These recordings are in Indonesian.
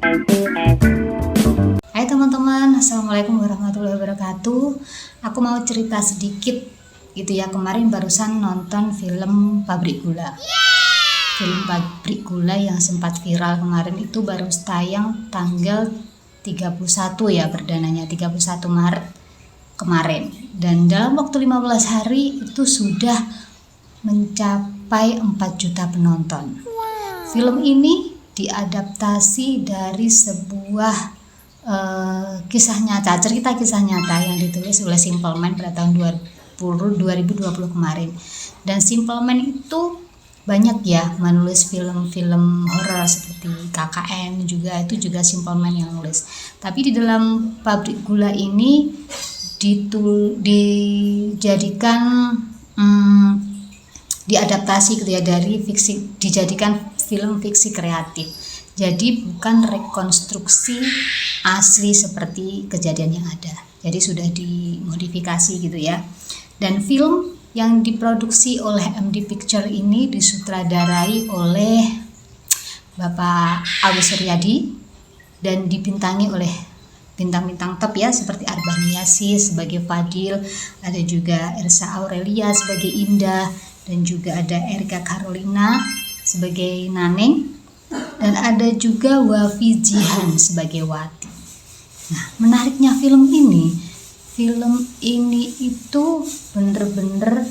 Hai teman-teman, Assalamualaikum warahmatullahi wabarakatuh. Aku mau cerita sedikit gitu ya. Kemarin barusan nonton film Pabrik Gula. Film Pabrik Gula yang sempat viral kemarin itu baru tayang tanggal 31 ya, perdananya 31 Maret kemarin. Dan dalam waktu 15 hari itu sudah mencapai 4 juta penonton. Film ini diadaptasi dari sebuah cerita kisah nyata yang ditulis oleh Simple Man pada tahun 2020 kemarin. Dan Simple Man itu banyak ya menulis film-film horor seperti KKN itu juga Simple Man yang nulis. Tapi di dalam Pabrik Gula ini dijadikan diadaptasi gitu ya, dari fiksi, dijadikan film fiksi kreatif. Jadi bukan rekonstruksi asli seperti kejadian yang ada. Jadi sudah dimodifikasi gitu ya. Dan film yang diproduksi oleh MD Picture ini disutradarai oleh Bapak Agus Suryadi dan dibintangi oleh bintang-bintang top ya, seperti Arban Niasi sebagai Fadil, ada juga Ersa Aurelia sebagai Indah, dan juga ada Erika Carolina sebagai Naneng, dan ada juga Wafi Jihan sebagai Wati. Nah, menariknya film ini itu bener-bener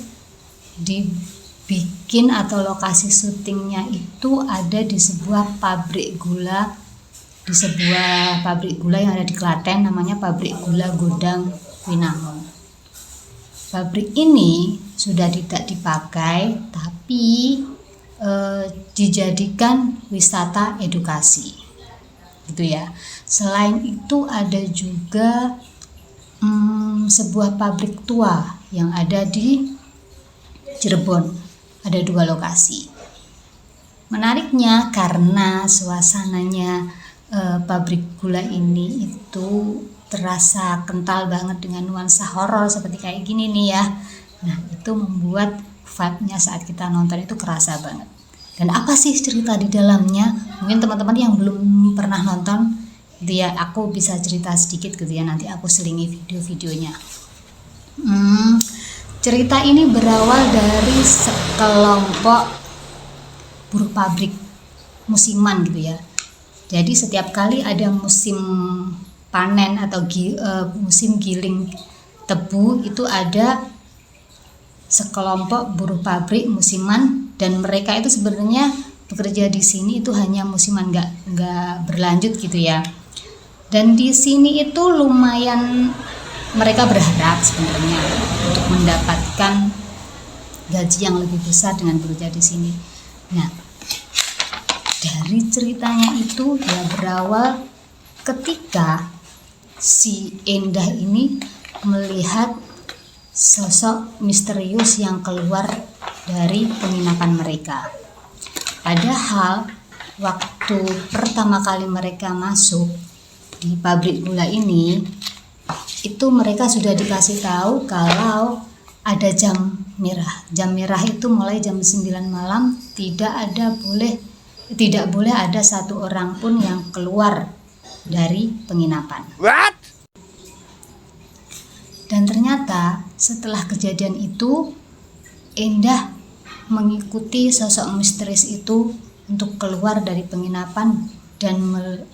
dibikin atau lokasi syutingnya itu ada di sebuah pabrik gula, yang ada di Klaten, namanya Pabrik Gula Godang Winangun. Pabrik ini sudah tidak dipakai, tapi dijadikan wisata edukasi gitu ya. Selain itu ada juga sebuah pabrik tua yang ada di Cirebon, ada 2 lokasi. Menariknya karena suasananya pabrik gula ini itu terasa kental banget dengan nuansa horor seperti kayak gini nih ya. Nah, itu membuat vibe-nya saat kita nonton itu kerasa banget. Dan apa sih cerita di dalamnya? Mungkin teman-teman yang belum pernah nonton gitu ya, aku bisa cerita sedikit gitu ya, nanti aku selingi video-videonya. Cerita ini berawal dari sekelompok buruh pabrik musiman gitu ya. Jadi setiap kali ada musim panen atau musim giling tebu, itu ada sekelompok buruh pabrik musiman, dan mereka itu sebenarnya bekerja di sini itu hanya musiman, nggak berlanjut gitu ya. Dan di sini itu lumayan mereka berharap sebenarnya untuk mendapatkan gaji yang lebih besar dengan bekerja di sini. Nah, dari ceritanya itu ya berawal ketika si Endah ini melihat sosok misterius yang keluar dari penginapan mereka. Padahal waktu pertama kali mereka masuk di pabrik gula ini, itu mereka sudah dikasih tahu kalau ada jam merah. Jam merah itu mulai jam 9 malam tidak boleh ada satu orang pun yang keluar dari penginapan. What? Dan ternyata setelah kejadian itu, Endah mengikuti sosok misterius itu untuk keluar dari penginapan dan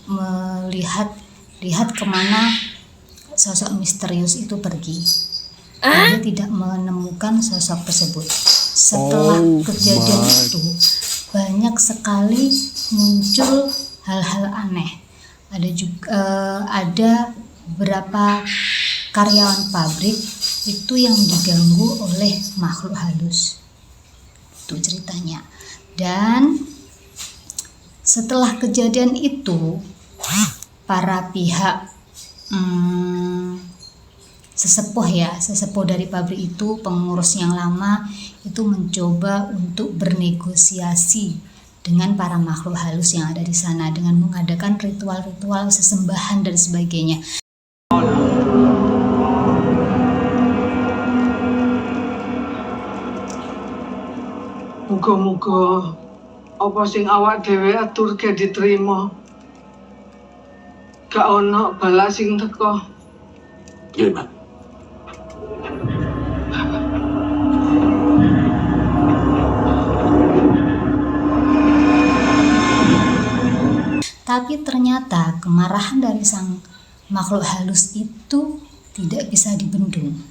melihat kemana sosok misterius itu pergi. Dia tidak menemukan sosok tersebut. Setelah kejadian itu, banyak sekali muncul hal-hal aneh. Ada beberapa karyawan pabrik itu yang diganggu oleh makhluk halus. Itu ceritanya. Dan setelah kejadian itu, para pihak sesepuh dari pabrik itu, pengurus yang lama itu mencoba untuk bernegosiasi dengan para makhluk halus yang ada di sana dengan mengadakan ritual-ritual sesembahan dan sebagainya. Muga-muga apa sing awak dhewe aturke diterima. gak ono bala sing teko. Iya, Pak. Tapi ternyata kemarahan dari sang makhluk halus itu tidak bisa dibendung.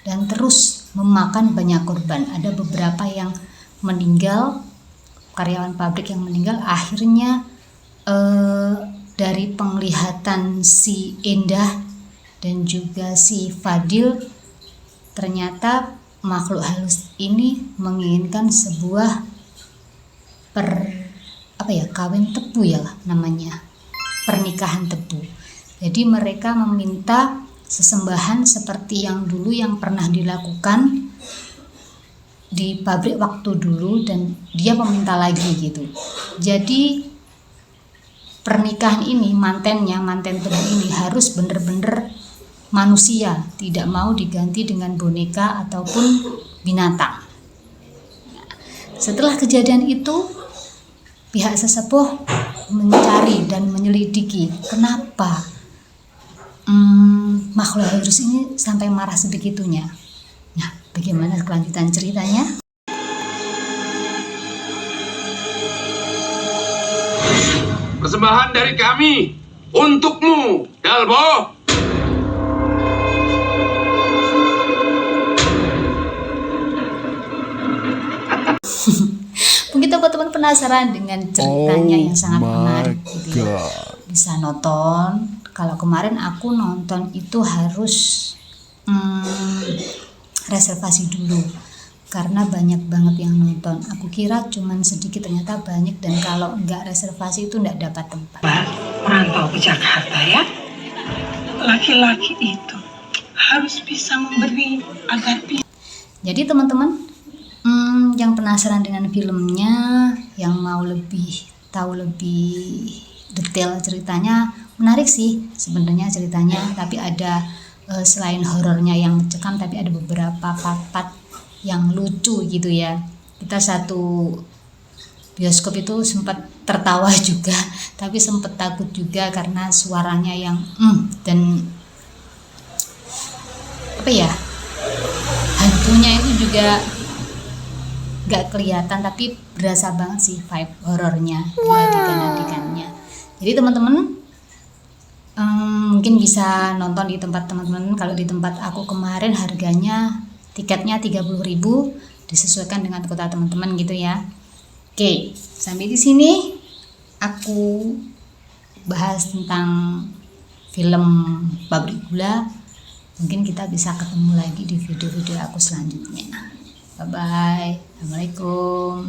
Dan terus memakan banyak korban. Ada beberapa yang meninggal, karyawan pabrik yang meninggal. Akhirnya dari penglihatan si Endah dan juga si Fadil, ternyata makhluk halus ini menginginkan sebuah kawin tebu ya namanya, pernikahan tebu. Jadi mereka meminta sesembahan seperti yang dulu yang pernah dilakukan di pabrik waktu dulu, dan dia meminta lagi gitu. Jadi pernikahan ini, manten tebu ini harus benar-benar manusia, tidak mau diganti dengan boneka ataupun binatang. Setelah kejadian itu, pihak sesepuh mencari dan menyelidiki kenapa makhluk halus ini sampai marah sebegitunya. Nah, bagaimana kelanjutan ceritanya? Persembahan dari kami untukmu, Dalbo. Mungkin teman-teman penasaran dengan ceritanya yang sangat menarik gitu ya. Bisa nonton. Kalau kemarin aku nonton itu harus reservasi dulu karena banyak banget yang nonton. Aku kira cuman sedikit, ternyata banyak, dan kalau nggak reservasi itu nggak dapat tempat. Merantau ke Jakarta ya. Laki-laki itu harus bisa memberi agar bisa. Jadi teman-teman yang penasaran dengan filmnya, yang mau tahu lebih detail ceritanya, menarik sih sebenarnya ceritanya. Tapi ada selain horornya yang mencekam, tapi ada beberapa part-part yang lucu gitu ya. Kita satu bioskop itu sempat tertawa juga, tapi sempat takut juga karena suaranya yang dan hantunya itu juga gak kelihatan, tapi berasa banget sih vibe horornya di adegan-adegannya. Jadi teman-teman mungkin bisa nonton di tempat teman-teman. Kalau di tempat aku kemarin harganya tiketnya 30.000, disesuaikan dengan kota teman-teman gitu ya. Oke, sampai di sini aku bahas tentang film Pabrik Gula. Mungkin kita bisa ketemu lagi di video-video aku selanjutnya. Bye-bye. Assalamualaikum.